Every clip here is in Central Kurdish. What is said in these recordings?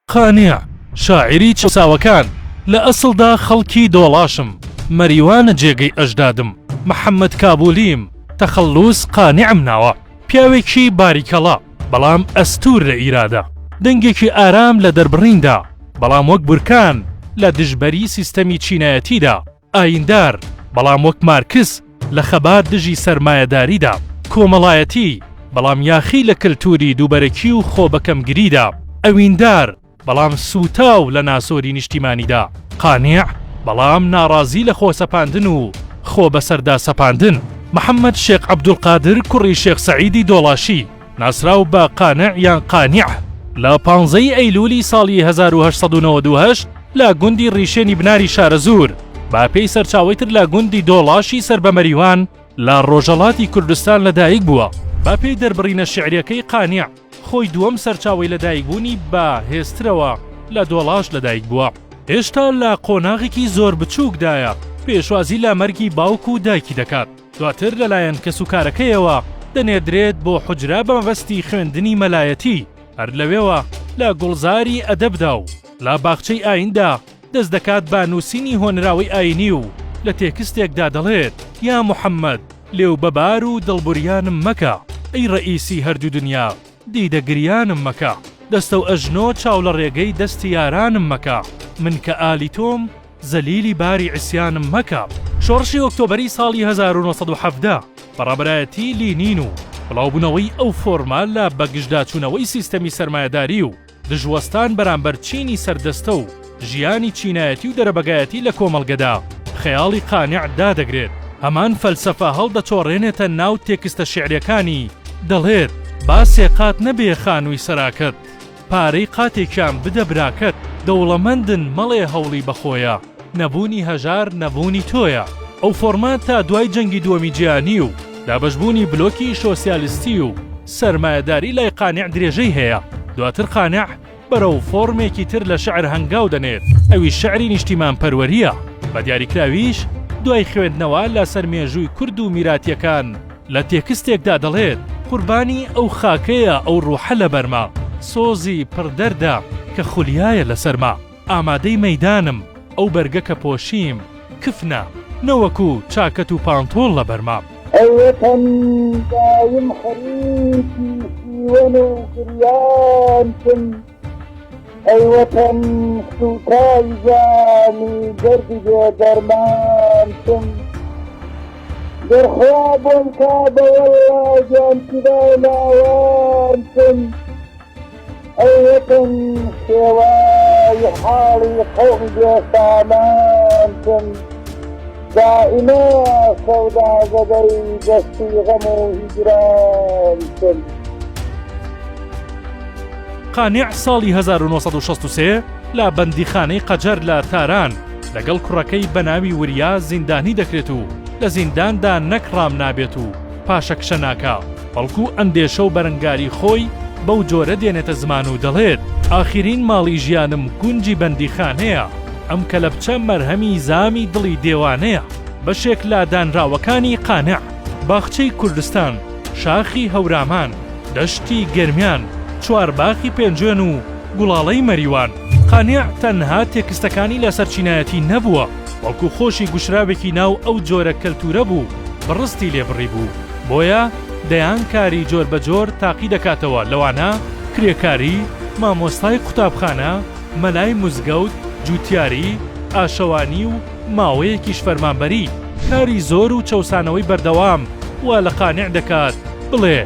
قانع شاعری چەساوەکان لە ئەسڵدا خەڵکی دۆڵاشم مەریوانە جێگەی ئەژدادم محەممەد کابولیم تەخەلووس قانیعم ناوە پیاوێکی باریکەڵا بەڵام ئەستور لە ئیرادا دەنگێکی ئارام لە دەربڕیندا بەڵام وەک بورکان لە دژبەری سیستەمی چینایەتیدا ئایندار بەڵام وەک مارکس لە خەبات دژی سەرمایەداریدا کۆمەڵایەتی بەڵام یاخی لە کللتوری دووبەرەکی و خۆبەکەمگریدا ئەویندار بەڵام سوتاو لە ناسۆری نیشتیمانیدا قانیع بەڵام ناڕازی لە خۆ سەپاندن و خۆ بەسەردا سەپاندن محەممەد شێخ عەبدولقادر کوڕی شێخ سەعیدی دۆڵاشی ناسراو بە قانع یان قانیع لە 15 ئەیلولی ساڵی 1992 لە گوندی ڕیشێنی بناری شارەزور باپێی سەرچاوەیتر لە گوندی دۆڵاشی سەر بە مەریوان لە ڕۆژەڵاتی کوردستان لەدایک بووە باپێی دەربڕینە شیعریەکەی قانیع خۆی دووەم سەرچاوی لەدایکبوونی بە هێسترەوە لە دۆڵاش لەدایک بووە هێشتا لە قۆناغێکی زۆر بچووکدایە پێشوازی لە مەرگی باوک و دایکی دەکات دواتر لەلایەن کەسوکارەکەیەوە دەنێدرێت بۆ حوجرا بە مەبەستی خوێندنی مەلایەتی هەر لەوێوە لە گوڵزاری ئەدەبدا و لە باخچەی ئایندا دەست دەکات بە نووسینی هۆنراوی ئاینی و لە تێکستێکدا دەڵێت یا محەممەد لێو بەبار و دڵبوریانم مەکە ئەی ڕئیسی هەردوو دنیا دیدەگریانم مەکە دەستە و ئەژنۆ چاو لە ڕێگەی دەستی یارانم مەکە من کە ئالی تۆم زەلیلی باری عیسیانم مەکە شۆڕشی ئۆکتۆبەری ساڵی 1970 بەڕابەرایەتی لینین و بڵاوبوونەوەی ئەو فۆرمال لە بەگشتداچوونەوەی سیستەمی سەرمایەداری و دژوەستان بەرامبەر چینی سەردەستە و ژیانی چینایەتی و دەرەبەگایەتی لە کۆمەڵگەدا خەیاڵی قانیع دادەگرێت هەمان فەلسەفە هەڵدەچۆڕێنێتە ناو تێکستە شیعریەکانی دەڵێت باسێ قات نەبێ خانووی سەراکەت پارەی قاتێکیان بدە براکەت دەوڵەمەندن مەڵێ هەوڵی بەخۆیە نەبوونی هەژار نەبوونی تۆیە ئەو فۆرمات تا دوای جەنگی دووەمی جیهانی و دابەشبوونی بلۆکی سۆسیالیستی و سەرمایەداری لای قانیع درێژەی هەیە دواتر قانیع بەرەو فۆرمێکی تر لە شەعر هەنگاو دەنێت ئەوی شەعری نیشتیمان پەروەریە بە دیاریکراویش دوای خوێندنەوە لە سەرمێژووی کورد و میراتیەکان لە تێکستێکدا دەڵێت قوربانی ئەو خاکەیە ئەو ڕوحە لە بەرما سۆزی پڕدەردا کە خولیایە لە سەرما ئامادەی مەیدانم ئەو بەرگە کە پۆشیم کفنە نەوەکو چاکەت و پانتۆڵ لە بەرما ئەوەتەن دایم خەریکی سیوەن و گریانتم ئەوەتەن سوتای جانی دەردی بێ دەرمانتم دەرخوا بۆم کا بەوەڵا جانتیدا لاوانتم ئەوەتەن شێوای حاڵی قەومی بێسامانتم دائما سەودا زەدەی دەستی غەم و هیجرانتم قانیع ساڵی 1963 لە بەندیخانەی قەجەر لە تاران لەگەڵ کوڕەکەی بەناوی وریا زیندانی دەکرێت و لە زینداندا نەکڕام نابێت و پاشە کشە ناکا بەڵکو ئەندێشە و بەرەنگاری خۆی بەو جۆرە دێنێتە زمان و دەڵێت ئاخرین ماڵی ژیانم گونجی بەندیخانەیە ئەم کەلەپچە مەرهەمی زامی دڵی دێوانەیە بەشێک لە دانراوەکانی قانیع باخچەی کوردستان شاخی هەورامان دەشتی گەرمیان چوارباخی پێنجێن و گوڵاڵەی مەریوان قانیع تەنها تێکستەکانی لە سەرچینایەتی نەبووە وەڵکو خۆشی گوشراوێکی ناو ئەو جۆرە کەلتورە بوو بڕستی لێبڕی بوو بۆیە دەیان کاری جۆر بە جۆر تاقی دەکاتەوە لەوانە کرێکاری مامۆستای قوتابخانە مەلای مزگەوت جوتیاری ئاشەوانی و ماوەیەکیش فەرمانبەری کاری زۆر و چەوسانەوەی بەردەوام وا لە قانیع دەکات بڵێ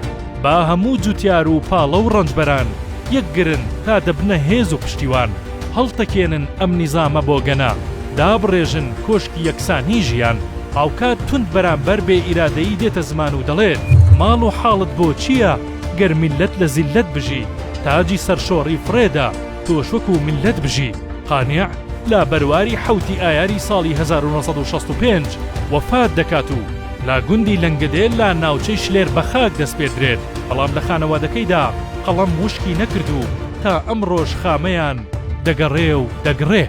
با هەموو جوتیار و پاڵە و ڕەنجبەران یەکگرن تا دەبنە هێز و پشتیوان هەڵتەکێنن ئەم نیزامە بۆ گەنە دابڕێژن کۆشکی یەکسانی ژیان هاوکات تند بەرامبەر بێ ئیرادەیی دێتە زمان و دەڵێت ماڵ و حاڵت بۆ چییە گەر میلەت لە زیلەت بژی تاجی سەرشۆڕی فرێدا تۆش وەکو میلەت بژی قانیع لە بەرواری حەوتی ئایاری ساڵی 1965 وەفات دەکات و لا گوندی لەنگدێل لە ناوچەی شلێر بە خاک دەست پێدرێت بەڵام لە خانەوادەکەیدا قەڵەم وشکی نەکردو تا ئەم ڕۆژ خامەیان دەگەڕێ و دەگڕێ